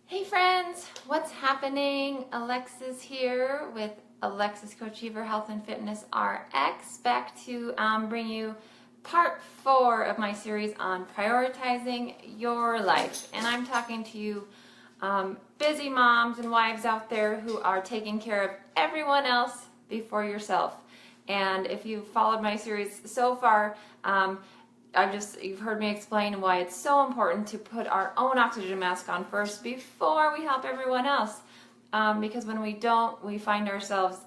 Hey friends, what's happening? Alexis here with Alexis Coachiever Health and Fitness RX, back to bring you part 4 of my series on prioritizing your life. And I'm talking to you busy moms and wives out there who are taking care of everyone else before yourself. And if you've followed my series so far, you've heard me explain why it's so important to put our own oxygen mask on first before we help everyone else. Because when we don't, we find ourselves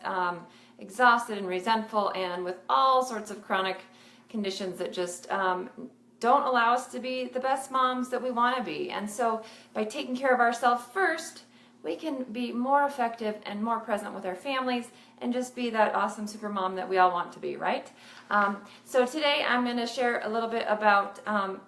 exhausted and resentful and with all sorts of chronic conditions that just don't allow us to be the best moms that we want to be. And so by taking care of ourselves first, we can be more effective and more present with our families and just be that awesome super mom that we all want to be, right? So today I'm going to share a little bit about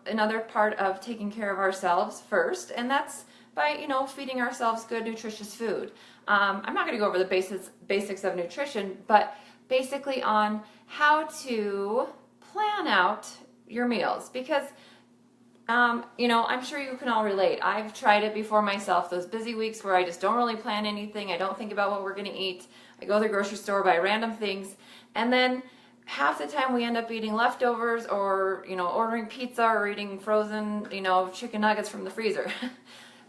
another part of taking care of ourselves first, and that's by, feeding ourselves good, nutritious food. I'm not going to go over the basics of nutrition, but basically on how to plan out your meals, because I'm sure you can all relate. I've tried it before myself, those busy weeks where I just don't really plan anything. I don't think about what we're going to eat. I go to the grocery store, buy random things, and then half the time we end up eating leftovers or, ordering pizza or eating frozen, chicken nuggets from the freezer.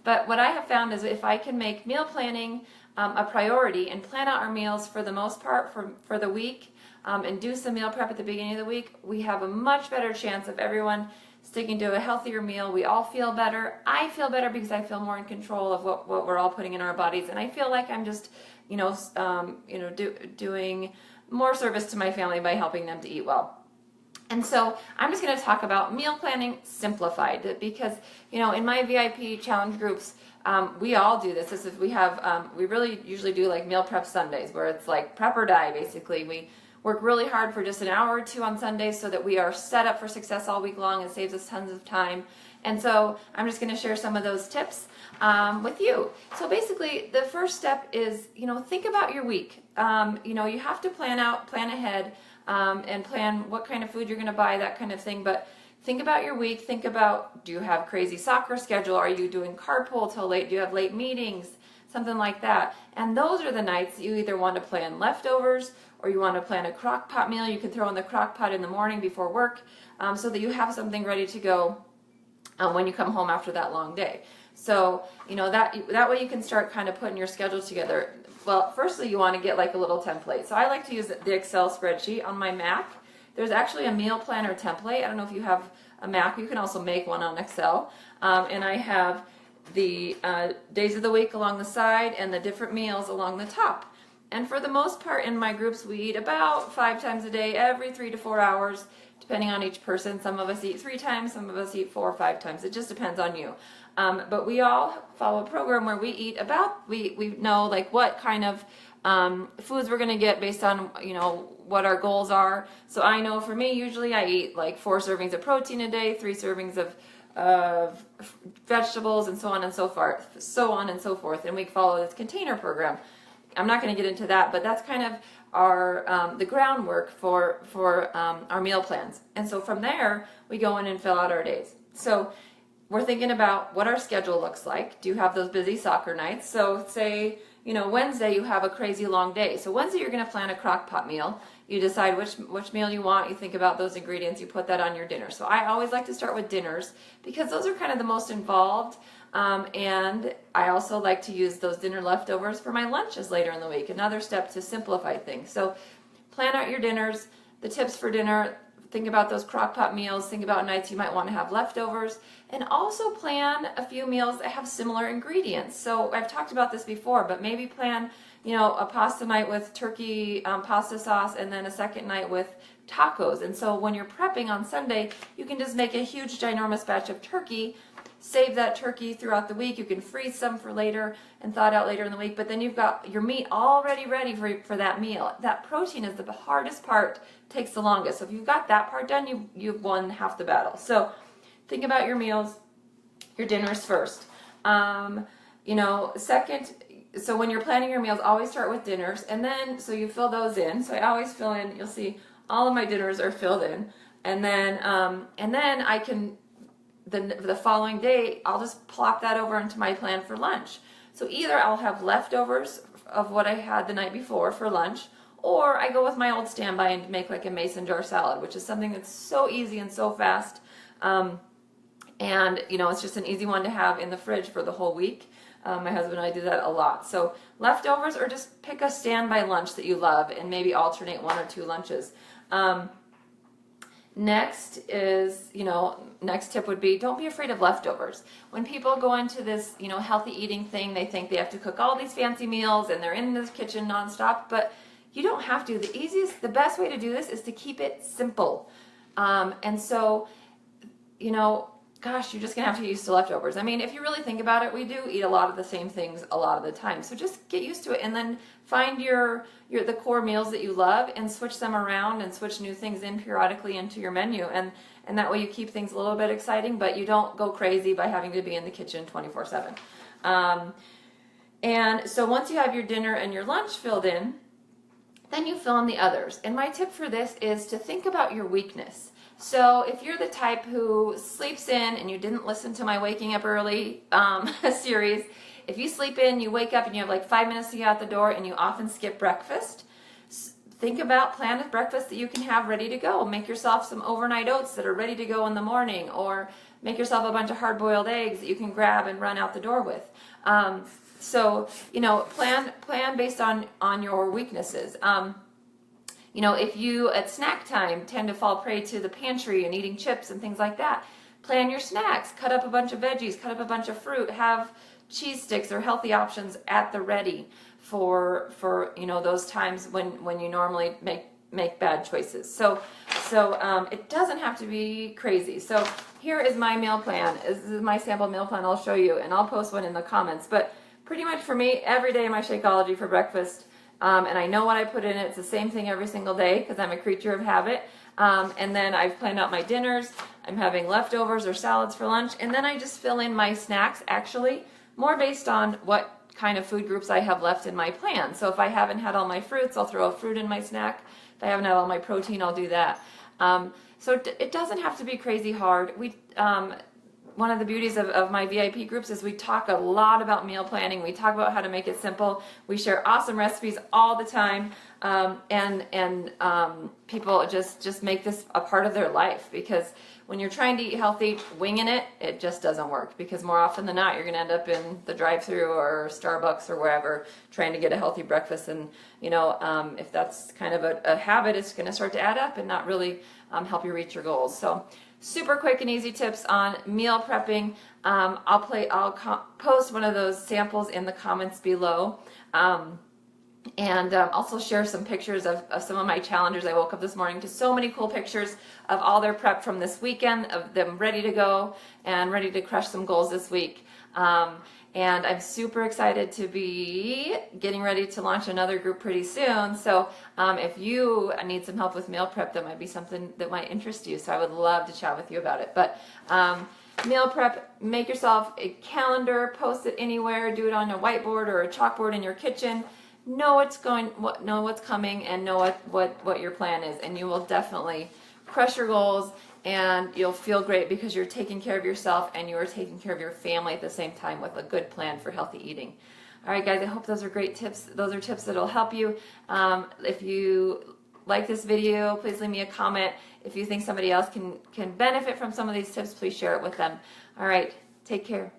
But what I have found is if I can make meal planning a priority and plan out our meals for the most part for the week and do some meal prep at the beginning of the week, we have a much better chance of everyone sticking to a healthier meal. We all feel better. I feel better because I feel more in control of what we're all putting in our bodies, and I feel like I'm just, doing more service to my family by helping them to eat well. And so I'm just going to talk about meal planning simplified because, in my VIP challenge groups, we all do this. We really usually do like meal prep Sundays where it's like prep or die, basically. We work really hard for just an hour or two on Sundays so that we are set up for success all week long. It saves us tons of time. And so I'm just going to share some of those tips with you. So basically, the first step is, think about your week. You have to plan ahead and plan what kind of food you're going to buy, that kind of thing. But think about your week. Think about, do you have crazy soccer schedule? Are you doing carpool till late? Do you have late meetings? Something like that. And those are the nights you either want to plan leftovers or you want to plan a crock pot meal. You can throw in the crock pot in the morning before work so that you have something ready to go when you come home after that long day. So, that way you can start kind of putting your schedule together. Well, firstly, you want to get like a little template. So I like to use the Excel spreadsheet on my Mac. There's actually a meal planner template. I don't know if you have a Mac. You can also make one on Excel. And I have the days of the week along the side and the different meals along the top. And for the most part in my groups, we eat about 5 times a day, every 3 to 4 hours, depending on each person. Some of us eat 3 times, some of us eat 4 or 5 times. It just depends on you. But we all follow a program where we eat we know like what kind of foods we're going to get based on, what our goals are. So I know for me, usually I eat like 4 servings of protein a day, 3 servings of vegetables, and so on and so forth. And we follow this container program. I'm not going to get into that, but that's kind of our the groundwork for our meal plans. And so from there, we go in and fill out our days. So we're thinking about what our schedule looks like. Do you have those busy soccer nights? So say, Wednesday you have a crazy long day. So Wednesday you're going to plan a crock pot meal. You decide which meal you want. You think about those ingredients. You put that on your dinner. So I always like to start with dinners because those are kind of the most involved. And I also like to use those dinner leftovers for my lunches later in the week. Another step to simplify things. So plan out your dinners, the tips for dinner. Think about those crock pot meals. Think about nights you might want to have leftovers. And also plan a few meals that have similar ingredients. So I've talked about this before, but maybe plan, a pasta night with turkey pasta sauce and then a second night with tacos. And so when you're prepping on Sunday, you can just make a huge ginormous batch of turkey. Save that turkey throughout the week. You can freeze some for later and thaw it out later in the week, but then you've got your meat already ready for that meal. That protein is the hardest part, takes the longest. So if you've got that part done, you've won half the battle. So think about your meals, your dinners first. Second, so when you're planning your meals, always start with dinners, and then so you fill those in. So I always fill in, you'll see all of my dinners are filled in, and then I can the following day, I'll just plop that over into my plan for lunch. So either I'll have leftovers of what I had the night before for lunch, or I go with my old standby and make like a mason jar salad, which is something that's so easy and so fast. And you know, it's just an easy one to have in the fridge for the whole week. My husband and I do that a lot. So leftovers, or just pick a standby lunch that you love and maybe alternate 1 or 2 lunches. Next is, next tip would be, don't be afraid of leftovers. When people go into this, healthy eating thing, they think they have to cook all these fancy meals and they're in this kitchen nonstop, but you don't have to. The best way to do this is to keep it simple. And so, gosh, you're just gonna have to get used to leftovers. I mean, if you really think about it, we do eat a lot of the same things a lot of the time. So just get used to it, and then find the core meals that you love and switch them around and switch new things in periodically into your menu. And that way you keep things a little bit exciting, but you don't go crazy by having to be in the kitchen 24/7. And so once you have your dinner and your lunch filled in, then you fill in the others. And my tip for this is to think about your weakness. So if you're the type who sleeps in, and you didn't listen to my Waking Up Early series, if you sleep in, you wake up and you have like 5 minutes to get out the door and you often skip breakfast, plan a breakfast that you can have ready to go. Make yourself some overnight oats that are ready to go in the morning, or make yourself a bunch of hard-boiled eggs that you can grab and run out the door with. So, plan based on your weaknesses. If you at snack time tend to fall prey to the pantry and eating chips and things like that, plan your snacks. Cut up a bunch of veggies, cut up a bunch of fruit, have cheese sticks or healthy options at the ready for those times when you normally make bad choices. So it doesn't have to be crazy. So here is my meal plan. This is my sample meal plan I'll show you, and I'll post one in the comments. But pretty much for me, every day my Shakeology for breakfast. And I know what I put in it. It's the same thing every single day because I'm a creature of habit. And then I've planned out my dinners. I'm having leftovers or salads for lunch. And then I just fill in my snacks, actually, more based on what kind of food groups I have left in my plan. So if I haven't had all my fruits, I'll throw a fruit in my snack. If I haven't had all my protein, I'll do that. So it doesn't have to be crazy hard. One of the beauties of my VIP groups is we talk a lot about meal planning. We talk about how to make it simple. We share awesome recipes all the time, and people just make this a part of their life, because when you're trying to eat healthy, winging it just doesn't work, because more often than not, you're going to end up in the drive-thru or Starbucks or wherever trying to get a healthy breakfast. And, if that's kind of a habit, it's going to start to add up and not really help you reach your goals. So super quick and easy tips on meal prepping. I'll post one of those samples in the comments below. And also share some pictures of some of my challengers. I woke up this morning to so many cool pictures of all their prep from this weekend, of them ready to go and ready to crush some goals this week. And I'm super excited to be getting ready to launch another group pretty soon. So if you need some help with meal prep, that might be something that might interest you. So I would love to chat with you about it. But meal prep, make yourself a calendar, post it anywhere, do it on a whiteboard or a chalkboard in your kitchen. Know what's coming, and know what your plan is, and you will definitely crush your goals, and you'll feel great because you're taking care of yourself and you are taking care of your family at the same time with a good plan for healthy eating. All right, guys, I hope those are great tips. Those are tips that will help you. If you like this video, please leave me a comment. If you think somebody else can benefit from some of these tips, please share it with them. All right, take care.